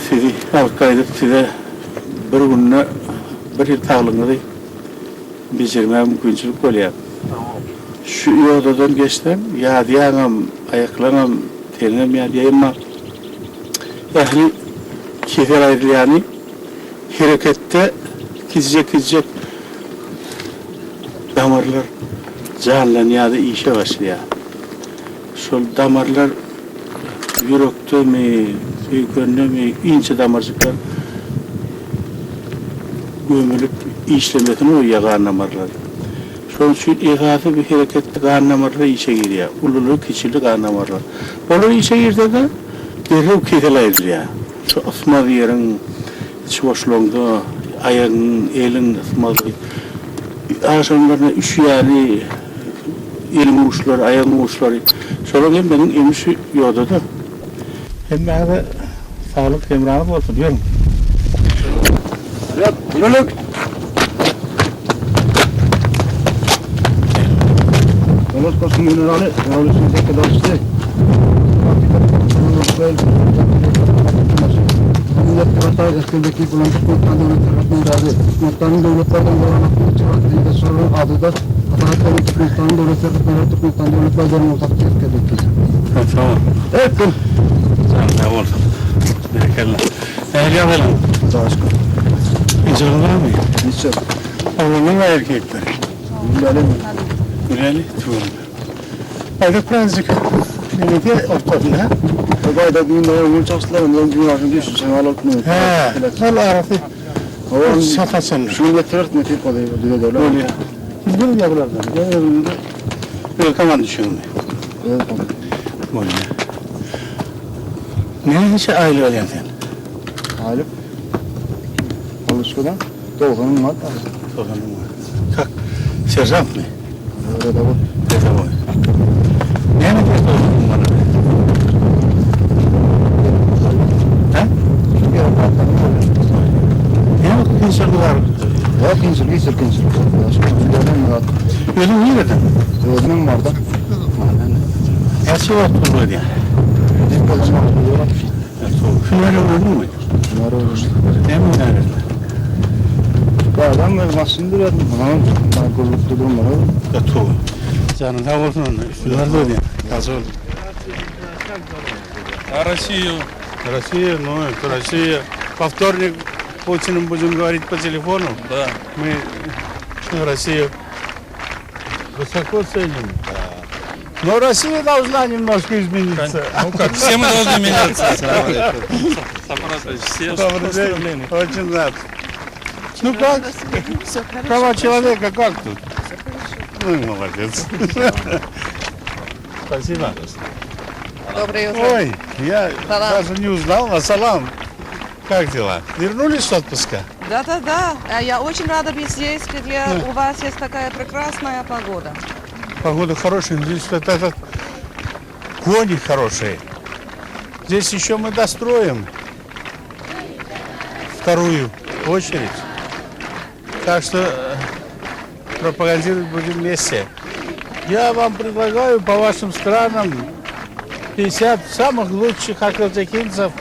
sizi halkaydık size bir gününe bir yıl tağlığında becirmeye mümkünçülük oluyor. Şu yoldan geçtim, yadiyanam, ayaklanam, terinem yadiyayım. Yani kefer ayrı yani harekette kizecek damarlar canlanıyor, işe başlıyor. Şol damarlar yürekte mi, büyükönde mi, ince damarcıklar gömülüp işlemesini uyuyor kan damarlar. Şol için ihafı bir hareketli kan damarlar işe giriyor. Ululu, küçülü kan damarlar. Onu işe girdi de derhal ketelaydır ya. Şu ısmalı yerin iç boşluğunda, ayağın, elin ısmalı. Ağaçlarına üşüyeli, elin uçları, ayağın uçları. Sonra benim emişi yolda da. Hem bana sağlık hem rahat olsun diyorum. Evet, yürülük. Olos kosun minerali, revolüsyondaki kadar Millet Kıratay eskildeki bulantık noktadan devletlerinin derdi. Noktanın devletlerden gelen akıllı çıkarttığı sorunun adı da Atahatların Türkmenistan'ın devletlerden Türkmenistan devletlerden uzak eskildeki. Tamam. Evet, kıl. Sen ne oldu? Bereketle. Ehliya falan. Sağ aşkım. İnşallah var mı? Niçin? Oğlunun ve erkekleri. Gülelim mi? Güleli, tuğum. Ayda birazcık. Yine de ortadan. Bagayda düğünde oyun çalıştılar. Ben dünyasını düşürsen alıp mı? He. Valla arası. Oğlum Safa sen. şunu getirir mi? Tip odayı diyor öyle. Öyle. Bildirim yapılardan. Geldiğinde böyle kaman düşüyorum. Evet. Böyle. Ne işe aile oluyor sen? Ailem. Alışkodan. Doğanın var. Sorunum var. Kalk. Serjant mı? Öyle de var. Dede boy. Ne mi diyorsun oğlum bana? He? Ne mi kınşırlılar? Ya kincir. Aşkım gülelim mi? Ölüm iyi dedim. Öğretmen vardı. Her şey var turbaydı ya. Bizim çalışmak oluyor. Şunları öldün mü? Bunlar olur. Ne mi önerirler? Bazen vermezsin diyor. Ben kulluk durum var. Katı. Canım sağ olsun onunla. Şunlar da öyle. Kazı oldu. Россию. Россия, ну это Россия. Во вторник Путин будем говорить по телефону. Да. Мы Россию высоко ценим. Но Россия должна немножко измениться. Ну как, все мы должны меняться. Все Добрый день. Очень рад. Ну как? Права человека как тут? Ну, молодец. Спасибо. Доброе утро. Ой, я Салам. даже не узнал. Ассалам. Как дела? Вернулись с отпуска? Да. Я очень рада быть здесь, где у вас есть такая прекрасная погода. Погода хорошая, здесь этот кони хорошие. Здесь еще мы достроим вторую очередь. Так что пропагандировать будем вместе. Я вам предлагаю по вашим странам 50 самых лучших акватекинцев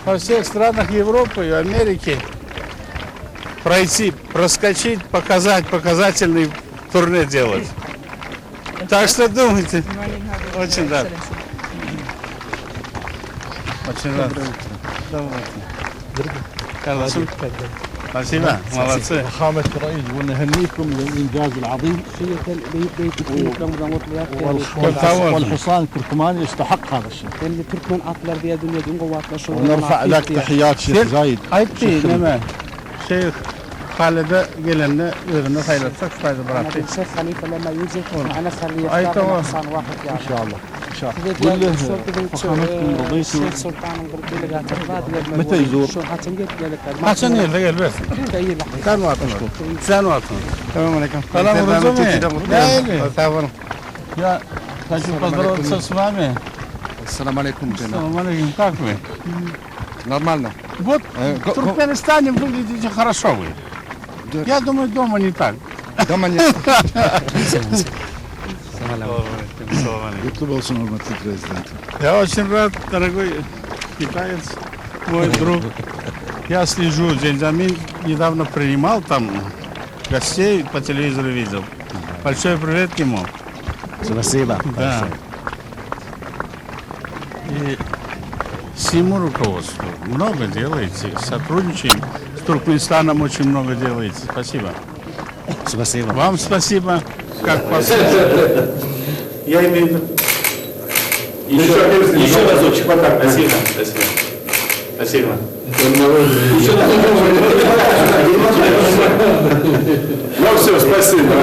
во всех странах Европы и Америки пройти, проскочить, показать, показательный турне делать. Так что думайте. Очень рад. Очень рад. Давайте. Спасибо. Молодцы. فخامة الرئيس ونهنيكم للإنجاز العظيم والحصان التركماني يستحق هذا الشيء ونرفع لك تحيات شيخ زايد Ayıp değil deme. Şeyh Halide gelenle ürünü hayırlatsak fayda bıraktı. الشيخ خليفه لما يجي معنا خليه أي يختار تمام. حصان واحد إن يعني. شاء الله إن شاء الله قول قل له له فخامتكم رضيتوا الشيخ سلطان قلت متى يزور؟ شو حتنجد قال لك Kaçın yılda gel versin. Kan var. Sen varsın. Tamam aleyküm. Salam разумею. Tamam. Я хочу поздороваться с вами. Assalamu alaikum. Салам алейкум. Как вы? Нормально. Вот в Туркменистане выглядите хорошо вы. Я думаю, дома не так. Дома нет. Kutlu olsun hürmetli prezident. Я очень рад, дорогой китаец. мой друг. Я слежу, Дженджамин недавно принимал там гостей, по телевизору видел. Большой привет ему. Спасибо. Да. И всему руководству много делаете, сотрудничаем. С Туркменистаном очень много делаете. Спасибо. Спасибо. Вам спасибо, как посол. Я имею в виду. Еще разочек, пока. Спасибо. Спасибо. Спасибо. Ну все, спасибо.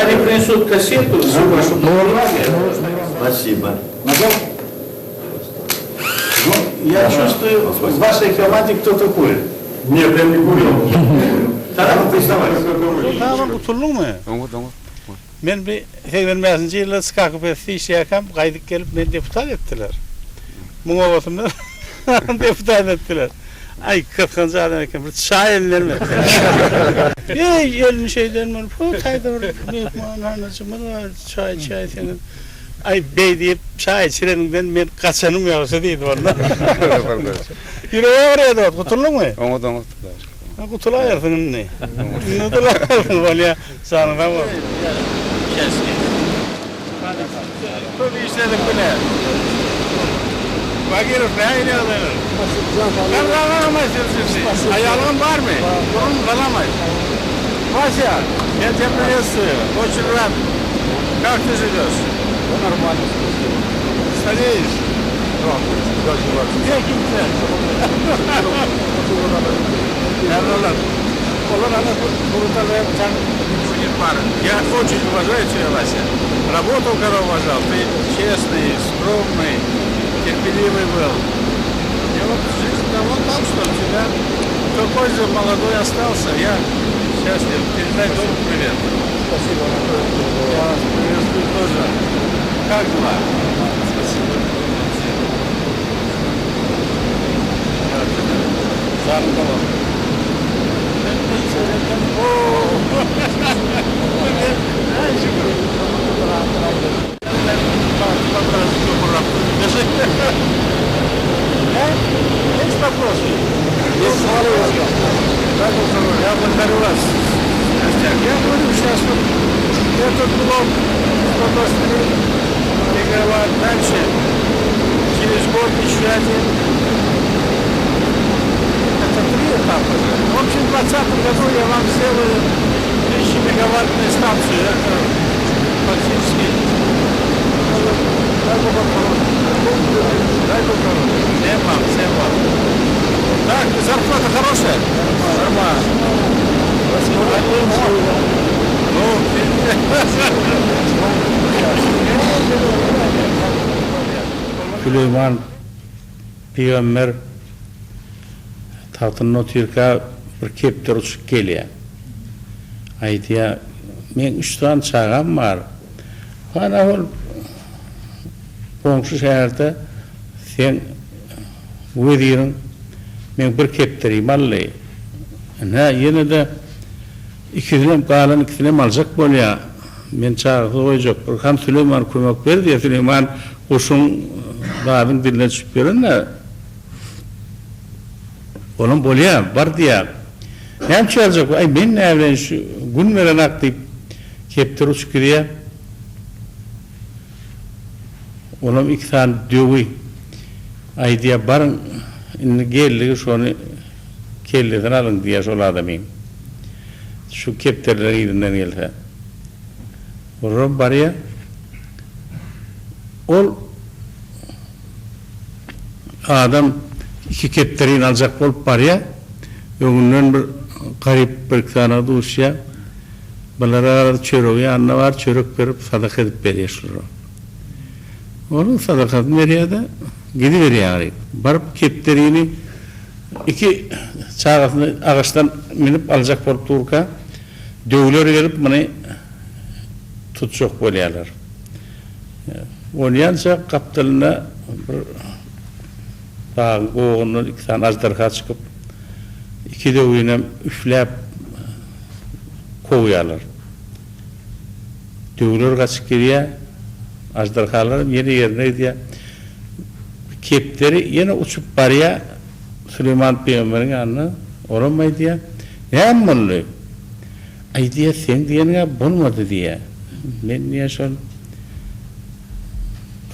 Они принесут кассету, Спасибо. я чувствую, в вашей команде кто-то курит. Нет, я не курил. Tamam, признавай. Tamam, utuldun mu? Ben bir 85. yılda Skakıpet'te iş yakam, kaydık gelip beni deputat ettiler. Buna bakımda deputat ettiler. Ay 40. adam ekim, şairler mi? Ey elini şeyden mi? Bu kaydı var, büyük anacığım var, çay senin. Ay bey deyip çay içirenin ben kaçanım yoksa deydi ondan. Yüreğe oraya da kutuldun mu? Onu. Kutulayırsın ne? Ne kutulayırsın böyle sana ben var. Tabii işledik bile. Bakıyoruz ne aynı adamlar. Ben kalamayız sizi. Ayağın var mı? Durun kalamayız. Vasya, ben cebine suyu. Очень рад. Как ты живешь? Нормально. Стареешь? Где kimse? Nerede? Onlar ana kurultaya bıçak будет пар. Я очень уважаю тебя, Вася. Работу, когда уважал, ты честный, скромный, терпеливый был. И вот жизнь дала так, что у тебя такой же молодой остался. Я счастлив. Передай дому привет. Спасибо. Я вас приветствую тоже. Как дела? Спасибо. Жарко. Есть вопросы? Есть вопросы. Я благодарю вас. Я говорю сейчас, вот этот блок 123 мегаватт, дальше через год еще один. Это 3 этапа. В общем, в 2020 году я вам сделаю 1000-мегаваттную станцию. Это фактически... Дай Бог здоровья. Всем вам. Так, зарплата хорошая? Нормально. Süleyman Peygamber tahtının otururken bir kepter uçup geliyor. Aydiya, men 3 tane çağam var. Bana ol, komşu şehirde sen veriyorsun, men bir kepteriyim Allah'ı. Yine de 2 dilim kalan 2 dilim alacak böyle. Men çağırdı koyacak. Burhan Süleyman koymak verdi ya, Süleyman kuşun dağın diline çıkıp verin de. Onun böyle var diye. Hem çağıracak, ay ben ne evlen şu gün veren aktif kepter uçuk diye. Onun 2 tane dövü. Ay diye barın geldi şunu kelleden alın diye şol adamım. Şu kepterler yerinden geldi. Oran var ya, ol adam 2 kepterini alacak olup var ya, önünden bir garip bir tane duşya, bunlara çörüğü anne var, çörük verip sadaka edip veriyorlar. Onun sadakasını veriyor da gidiveriyor. Barıp kepterini 2 çağasını ağaçtan minip alacak olup dururken, dövüler gelip bunu tutacak böyleler. Oynayanca kaptalına dağın oğunun 2 tane azdarha çıkıp 2 dövüyle üfleyip kovuyorlar. Dövüler kaçıp geriye azdarhalar yeni yerine diye kepleri yine uçup barıya Süleyman Peygamber'in yanına oramaydı ya. Ne yapmalı? Ay diye sen diyene bulmadı diye. Ben niye şöyle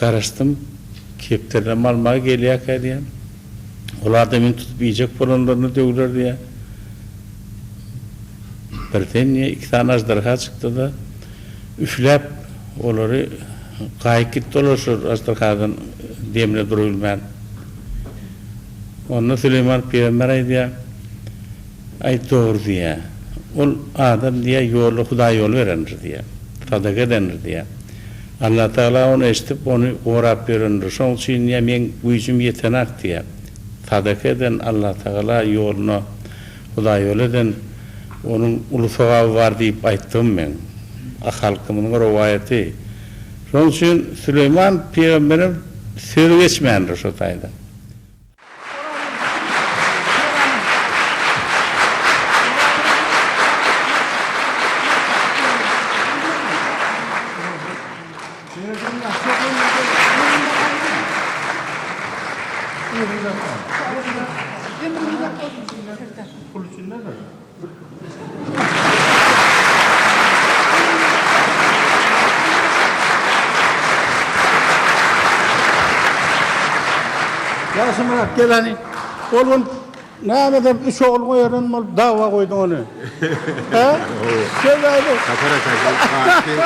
karıştım. Kepterle almaya geliyor diye. Olar da beni tutup yiyecek bulanlarını dövüler diye. Birden niye 2 tane ajdarha çıktı da üflep onları kayık dolaşır ajdarhadan demle durulmayan. Onunla Süleyman Peygamber aydı ay doğru diye. Ol adam diye yolu Huda yol verendir diye. Sadaka edendir diye. Allah Teala onu eşitip onu uğrap verendir. Şoň üçin ya men güýjüm yetenek diye. Sadaka eden Allah Teala yolunu Huda yol eden onun ulu sevabı var deyip ayttım men. Halkımın rivayeti. Şoň üçin Süleyman Peygamberim söz geçmeýändir şu taýda. Yarısın bırak gel hani. Oğlum ne yapalım 3 oğul koyarın mı dava koydun onu. He? Söyle abi.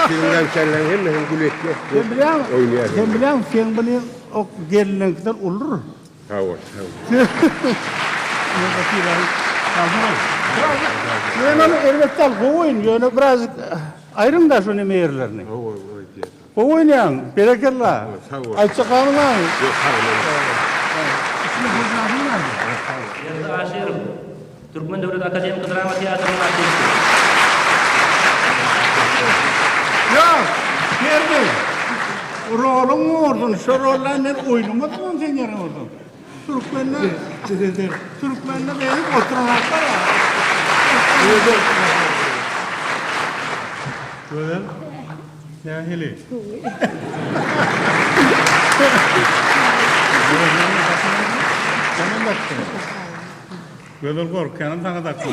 Filmden kellem hem gül etti. Sen biliyor musun? Oynuyor. Sen biliyor musun? Sen bunu o gelinlikten olur. Hava. Ben onu elbette al koyun. Yani biraz ayrım da şunu meyirlerini. Koyun yani. Berekerler. Ayça kanunlar. Aşırı Türkmen Devlet Akademi Kıdırama Tiyatrosu'nun aktivisi. Ya, geldi. Rolun ordun, şu rollerle oynamadım mı sen yarın ordun? Türkmenle benim oturanaklar var. Böyle. Ya hele. Senin baktın. Böyle korkuyanım sana takma.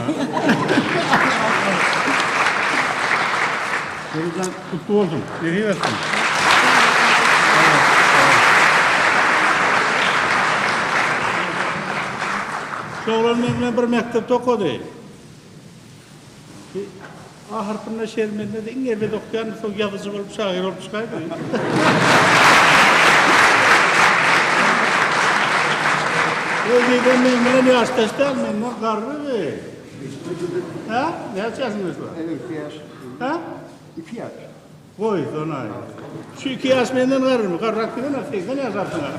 Buradan kutlu oldum. Nereye versin? Şoğlan benimle bir mektepte okudu. Ahırtında şermeninde de İngilizce okuyan çok yazıcı olup şair olup çıkaydı. Öyleyden benimle ne açtaştı benimle karrı be. Ha? Ne açarsınız bu? Evet, 2 yaş. Ha? 2 yaş. Koy ona. Şu 2 yaş benden karrı mı? Karrak giden artık ne yazarsın ha?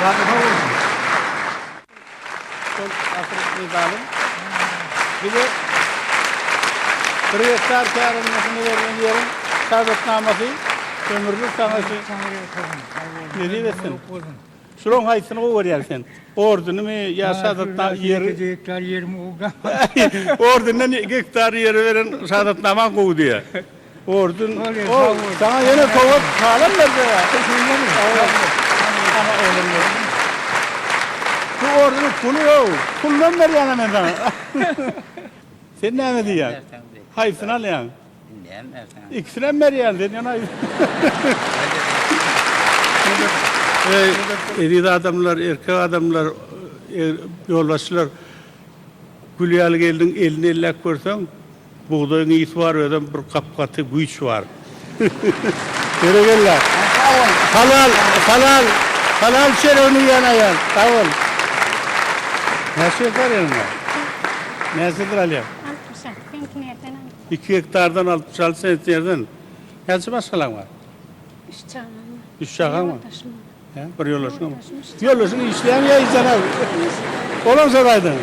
Rahatlığa olsun. Sol asırlık nizalim. Bir de 1 hektar kârınmasını verilen yerin şahadetnaması, ömürlük sanatı. Ne diyorsun? Şuran haysını o verersin. Ordunu mu ya şahadetnaması yeri? 2 hektar yerim oldu. Ordundan 2 hektar yeri veren şahadetnaman kovu diye. Ordun, o sana yine kovuk sağlam verdi ya. Ama oğlum bu ordunun pulu yok. Puldan ver yani ben sana. Sen ne diyorsun? Haysını al yani. İkisine ver yani. Sen yana eridi adamlar, erkek adamlar, yoldaşlar Gülyal geldin elini ellek görsen buğdayın iyisi var öden bir kapkatı güç var. Yere geller. Halal şerefini yanayan. Sağ ol. Ne şey var yanında? Nesidir Aliye? 2 hektardan 66 senetlerden. Nasıl başkalan var? 3 çağın var. Bir yollaşın mı? Yollaşın işleyen ya izlen abi. Olan soraydın.